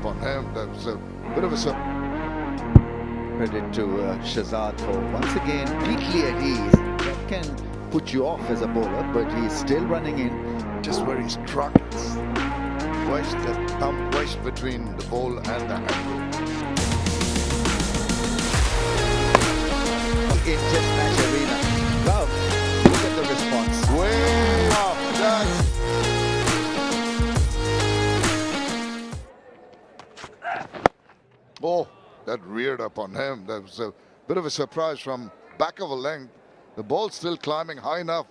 upon him. That's a bit of a Credit to Shahzad for once again completely at ease. That can put you off as a bowler, but he's still running in. just where he struck. It's wedged, the thumb wedged between the ball and the handle. In Test match arena. Love, look at the response. Way up, that's... Oh, that reared up on him. That was a bit of a surprise from back of a length. The ball still climbing high enough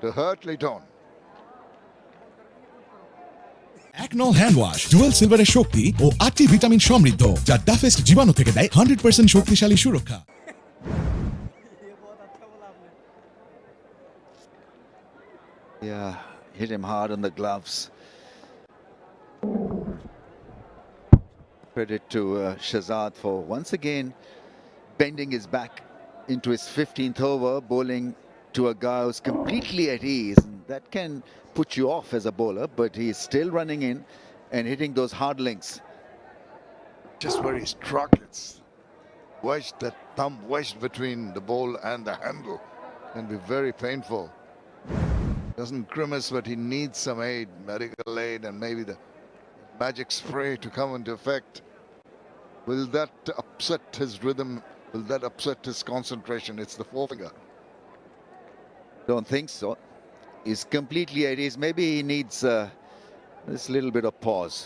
to hurt Litton. একনল hand wash dual সিলভারের শক্তি ও 8টি vitamin সমৃদ্ধ যা toughest জীবাণু থেকে দেয় 100% শক্তিশালী সুরক্ষা। Yeah, hit him hard on the gloves. Credit to Shahzad for once again bending his back into his 15th over, bowling to a guy who's completely at ease. That can put you off as a bowler, but he's still running in and hitting those hard links. Just where he struck, it's wedged, that thumb wedged between the ball and the handle. Can be very painful. Doesn't grimace, but he needs some aid, medical aid, and maybe the magic spray to come into effect. Will that upset his rhythm? Will that upset his concentration? It's the forefinger. Don't think so. He's completely at ease. Maybe he needs this little bit of pause.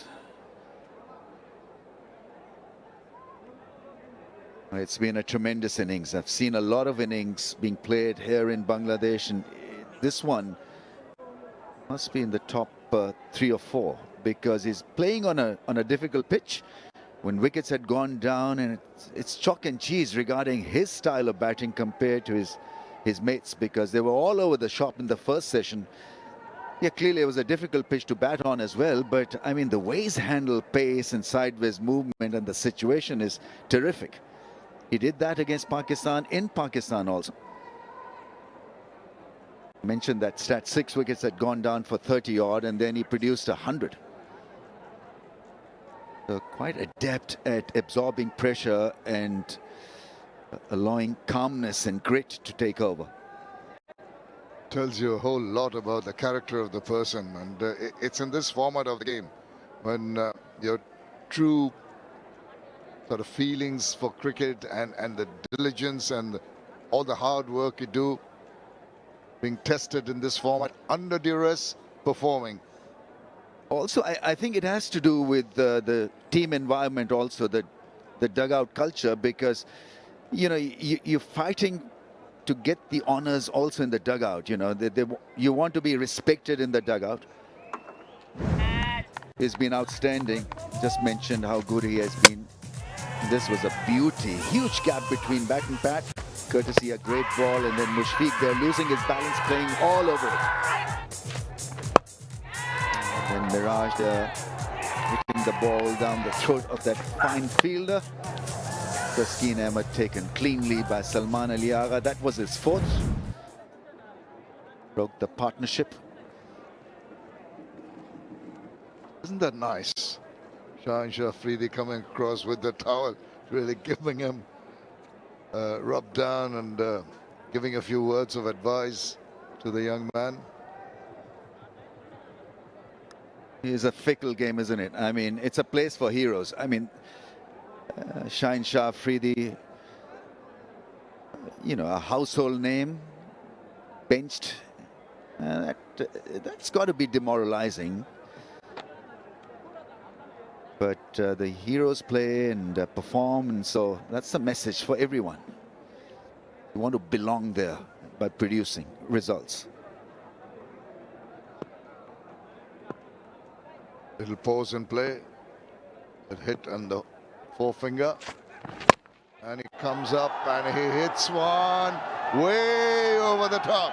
It's been a tremendous innings. I've seen a lot of innings being played here in Bangladesh, and this one must be in the top 3 or 4 because he's playing on a difficult pitch. When wickets had gone down, and it's chalk and cheese regarding his style of batting compared to his mates, because they were all over the shop in the first session. Yeah, clearly it was a difficult pitch to bat on as well, but I mean the way he's handled pace and sideways movement and the situation is terrific. He did that against Pakistan in Pakistan also. I mentioned that stat, 6 wickets had gone down for 30 odd, and then he produced 100. So quite adept at absorbing pressure and allowing calmness and grit to take over. Tells you a whole lot about the character of the person, and it's in this format of the game when your true sort of feelings for cricket and the diligence and all the hard work you do being tested in this format under duress, performing. Also, I think it has to do with the team environment, also the dugout culture, because you know you're fighting to get the honors also in the dugout. You know, you want to be respected in the dugout. He's been outstanding. Just mentioned how good he has been. This was a beauty. Huge gap between bat and pat. Courtesy a great ball, and then Mushfiq there losing his balance, playing all over it. And then Mirage there hitting the ball down the throat of that fine fielder. Taskeen Ahmed taken cleanly by Salman Ali Agha. That was his 4th. Broke the partnership. Isn't that nice? Shahzad Afridi coming across with the towel, really giving him a rub down and giving a few words of advice to the young man. It's a fickle game, isn't it? I mean, it's a place for heroes. I mean, Shahzad Afridi, you know, a household name, benched. That's got to be demoralizing. But the heroes play and perform, and so that's the message for everyone. You want to belong there by producing results. Little pause in play. It hit on the forefinger. And he comes up and he hits one way over the top.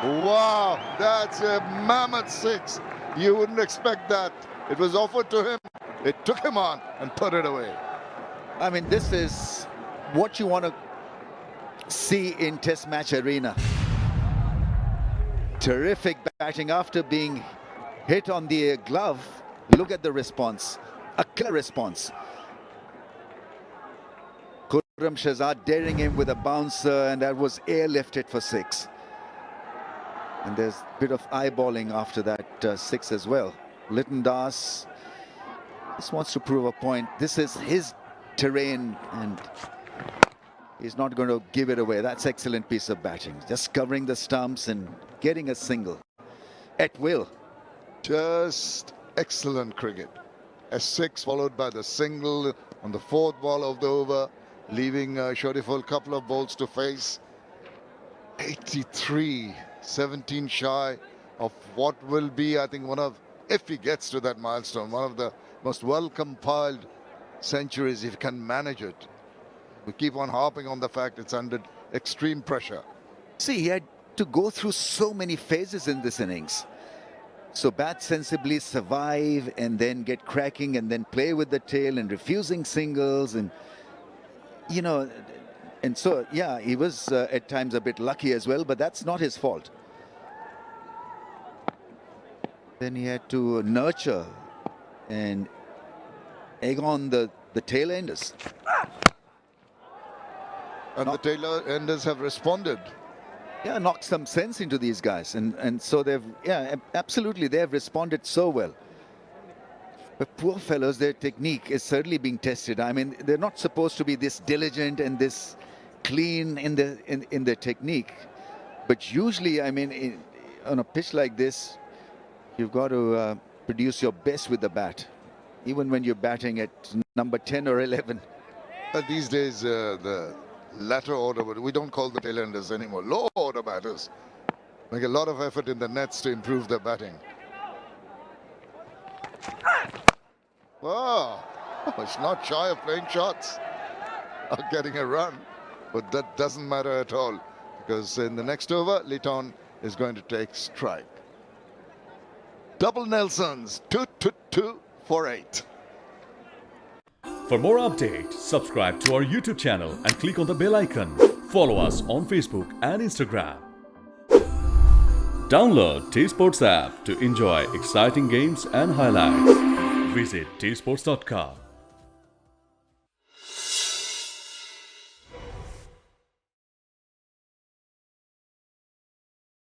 Wow, that's a mammoth 6. You wouldn't expect that. It was offered to him. It took him on and put it away. I mean, this is what you want to see in Test match arena. Terrific batting after being hit on the glove. Look at the response. A clear response. Khurram Shahzad daring him with a bouncer, and that was airlifted for 6. And there's a bit of eyeballing after that 6 as well. Litton Das just wants to prove a point. This is his terrain and he's not going to give it away. That's excellent piece of batting. Just covering the stumps and getting a single at will. Just excellent cricket. A 6 followed by the single on the 4th ball of the over, leaving Shorturl a couple of balls to face. 83, 17 shy of what will be, I think, one of, if he gets to that milestone, one of the most well-compiled centuries if he can manage it. We keep on harping on the fact it's under extreme pressure. See, he had to go through so many phases in this innings. So bat sensibly, survive, and then get cracking, and then play with the tail and refusing singles, and you know, and so yeah, he was at times a bit lucky as well, but that's not his fault. Then he had to nurture and egg on the tail enders. And the tail enders have responded. Yeah, knocked some sense into these guys, and so they've, yeah, absolutely, they have responded so well. But poor fellows, their technique is certainly being tested. I mean, they're not supposed to be this diligent and this clean in their technique, but usually, I mean, on a pitch like this, you've got to produce your best with the bat, even when you're batting at number 10 or 11. These days, the latter order, but we don't call the tailenders anymore, low order batters make a lot of effort in the nets to improve their batting. Wow, it's not shy of playing shots or getting a run, but that doesn't matter at all, because in the next over, Litton is going to take strike. Double Nelsons, 2-2-2 for 8. For more updates, subscribe to our YouTube channel and click on the bell icon. Follow us on Facebook and Instagram. Download 𝗃𝗵𝗃𝗃 app to enjoy exciting games and highlights. Visit 𝗃sports.com.